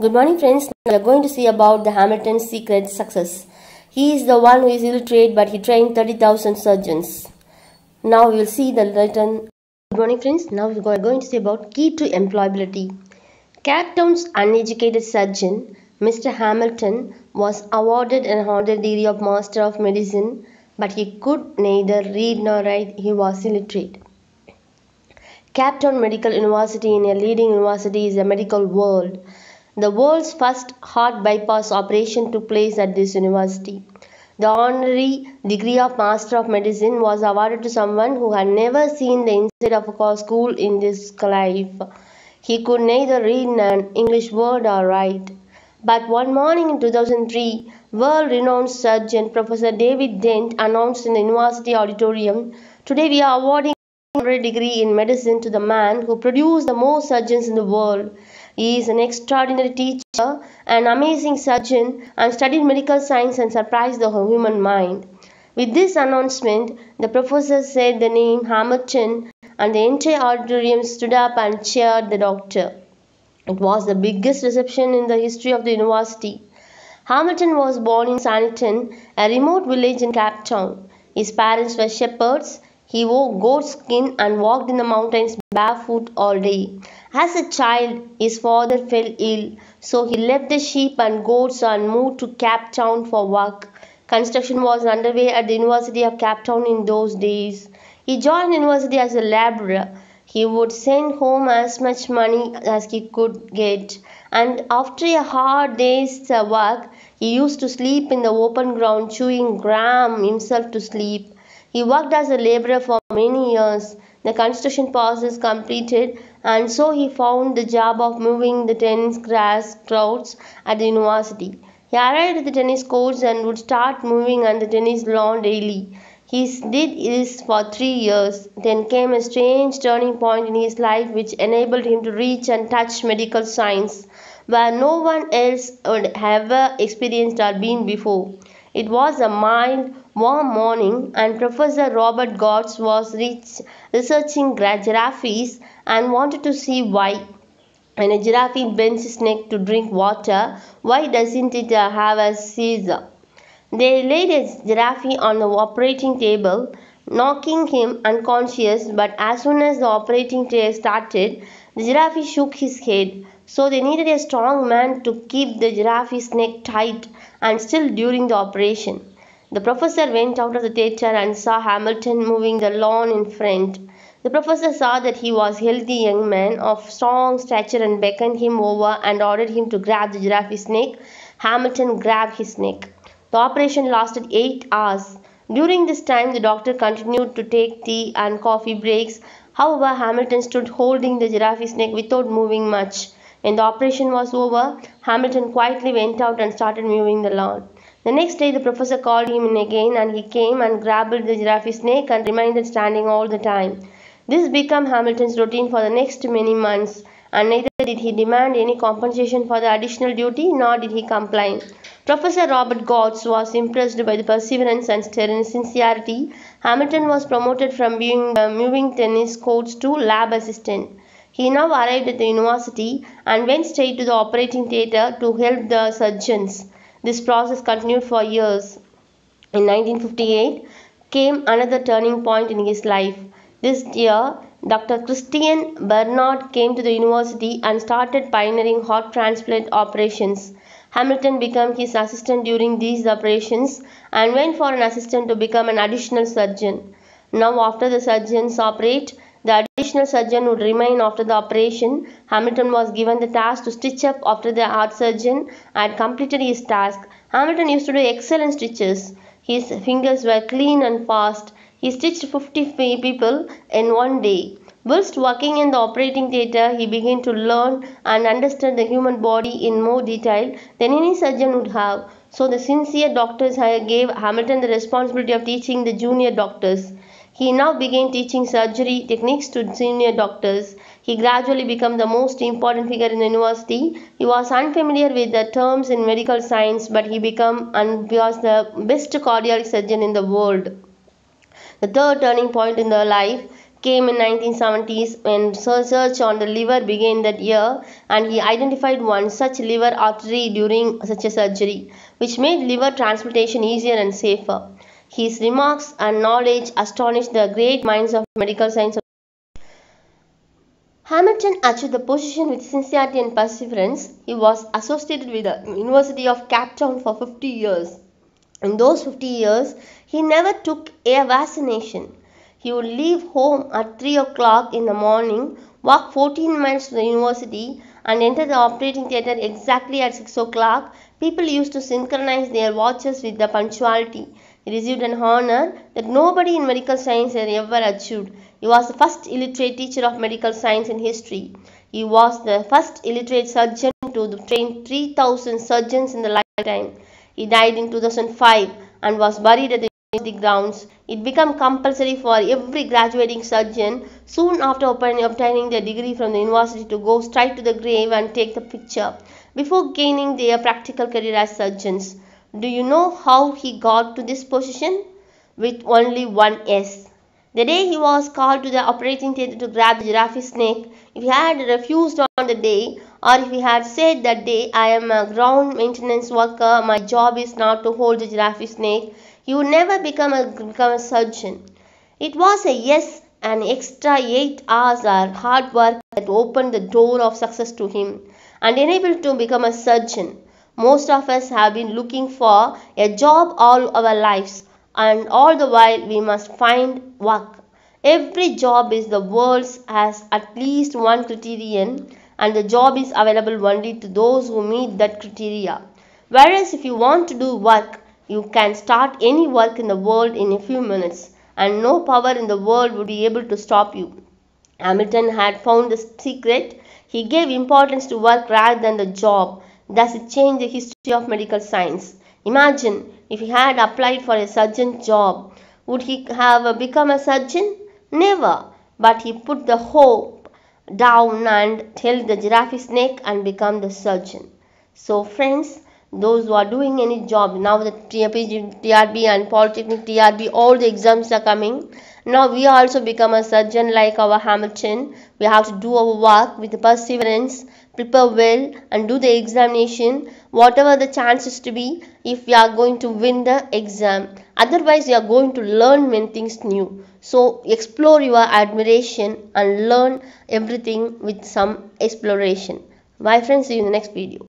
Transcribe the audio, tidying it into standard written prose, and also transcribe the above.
Good morning friends, we are going to see about the Hamilton's secret success. He is the one who is illiterate but he trained 30,000 surgeons. Now we will see the written. Good morning friends, now we are going to see about key to employability. Cape Town's uneducated surgeon, Mr. Hamilton, was awarded an honorary degree of Master of Medicine but he could neither read nor write, he was illiterate. Cape Town Medical University, in a leading university, is a medical world. The world's first heart bypass operation took place at this university. The honorary degree of Master of Medicine was awarded to someone who had never seen the inside of a school in his life. He could neither read an English word or write. But one morning in 2003, world-renowned surgeon Professor David Dent announced in the university auditorium, "Today we are awarding an honorary degree in medicine to the man who produced the most surgeons in the world. He is an extraordinary teacher, an amazing surgeon, and studied medical science and surprised the human mind." With this announcement, the professor said the name Hamilton, and the entire auditorium stood up and cheered the doctor. It was the biggest reception in the history of the university. Hamilton was born in Sanniton, a remote village in Cape Town. His parents were shepherds. He wore goat skin and walked in the mountains barefoot all day. As a child, his father fell ill, so he left the sheep and goats and moved to Cape Town for work. Construction was underway at the University of Cape Town in those days. He joined the university as a laborer. He would send home as much money as he could get, and after a hard day's work, he used to sleep in the open ground, chewing gram himself to sleep. He worked as a laborer for many years. The construction process completed, and so he found the job of moving the tennis grass crowds at the university. He arrived at the tennis courts and would start moving on the tennis lawn daily. He did this for 3 years. Then came a strange turning point in his life which enabled him to reach and touch medical science where no one else would have ever experienced or been before. It was a mild, warm morning, and Professor Robert Gotts was researching giraffes and wanted to see why. When a giraffe bends its neck to drink water, why doesn't it have a seizure? They laid a giraffe on the operating table, knocking him unconscious, but as soon as the operating started, the giraffe shook his head. So they needed a strong man to keep the giraffe's neck tight and still during the operation. The professor went out of the theater and saw Hamilton moving the lawn in front. The professor saw that he was a healthy young man of strong stature and beckoned him over and ordered him to grab the giraffe's neck. Hamilton grabbed his neck. The operation lasted 8 hours. During this time, the doctor continued to take tea and coffee breaks. However, Hamilton stood holding the giraffe's neck without moving much. When the operation was over, Hamilton quietly went out and started moving the lawn. The next day, the professor called him in again, and he came and grabbed the giraffe's neck and remained standing all the time. This became Hamilton's routine for the next many months, and neither did he demand any compensation for the additional duty nor did he complain. Professor Robert Gotts was impressed by the perseverance and sincerity. Hamilton was promoted from being moving tennis courts to lab assistant. He now arrived at the university and went straight to the operating theatre to help the surgeons. This process continued for years. In 1958 came another turning point in his life. This year, Dr. Christian Barnard came to the university and started pioneering heart transplant operations. Hamilton became his assistant during these operations and went for an assistant to become an additional surgeon. Now, after the surgeons operate, the additional surgeon would remain after the operation. Hamilton was given the task to stitch up after the heart surgeon had completed his task. Hamilton used to do excellent stitches. His fingers were clean and fast. He stitched 50 people in one day. Whilst working in the operating theatre, he began to learn and understand the human body in more detail than any surgeon would have. So the sincere doctors gave Hamilton the responsibility of teaching the junior doctors. He now began teaching surgery techniques to senior doctors. He gradually became the most important figure in the university. He was unfamiliar with the terms in medical science, but he was the best cardiac surgeon in the world. The third turning point in their life came in 1970s when research on the liver began that year, and he identified one such liver artery during such a surgery, which made liver transplantation easier and safer. His remarks and knowledge astonished the great minds of medical science. Hamilton achieved the position with sincerity and perseverance. He was associated with the University of Cape Town for 50 years. In those 50 years, he never took a vaccination. He would leave home at 3 o'clock in the morning, walk 14 miles to the university, and enter the operating theatre exactly at 6 o'clock. People used to synchronize their watches with the punctuality. He received an honor that nobody in medical science had ever achieved. He was the first illiterate teacher of medical science in history. He was the first illiterate surgeon to train 3,000 surgeons in the lifetime. He died in 2005 and was buried at the university grounds. It became compulsory for every graduating surgeon soon after obtaining their degree from the university to go straight to the grave and take the picture before gaining their practical career as surgeons. Do you know how he got to this position? With only one S. The day he was called to the operating theatre to grab the giraffe snake, if he had refused on the day, or if he had said that day, I am a ground maintenance worker, my job is not to hold the giraffe snake, he would never become a surgeon. It was a yes, an extra 8 hours of hard work that opened the door of success to him and enabled to become a surgeon. Most of us have been looking for a job all our lives, and all the while we must find work. Every job in the world has at least one criterion, and the job is available only to those who meet that criteria. Whereas if you want to do work, you can start any work in the world in a few minutes, and no power in the world would be able to stop you. Hamilton had found the secret. He gave importance to work rather than the job. Thus, it changed the history of medical science. Imagine if he had applied for a surgeon job. Would he have become a surgeon? Never. But he put the hope down and held the giraffe snake and became the surgeon. So, friends, those who are doing any job now, the TRB and Polytechnic TRB, all the exams are coming. Now we also become a surgeon like our Hamilton. We have to do our work with perseverance, prepare well, and do the examination, whatever the chances to be, if we are going to win the exam. Otherwise, we are going to learn many things new. So explore your admiration and learn everything with some exploration. Bye friends, see you in the next video.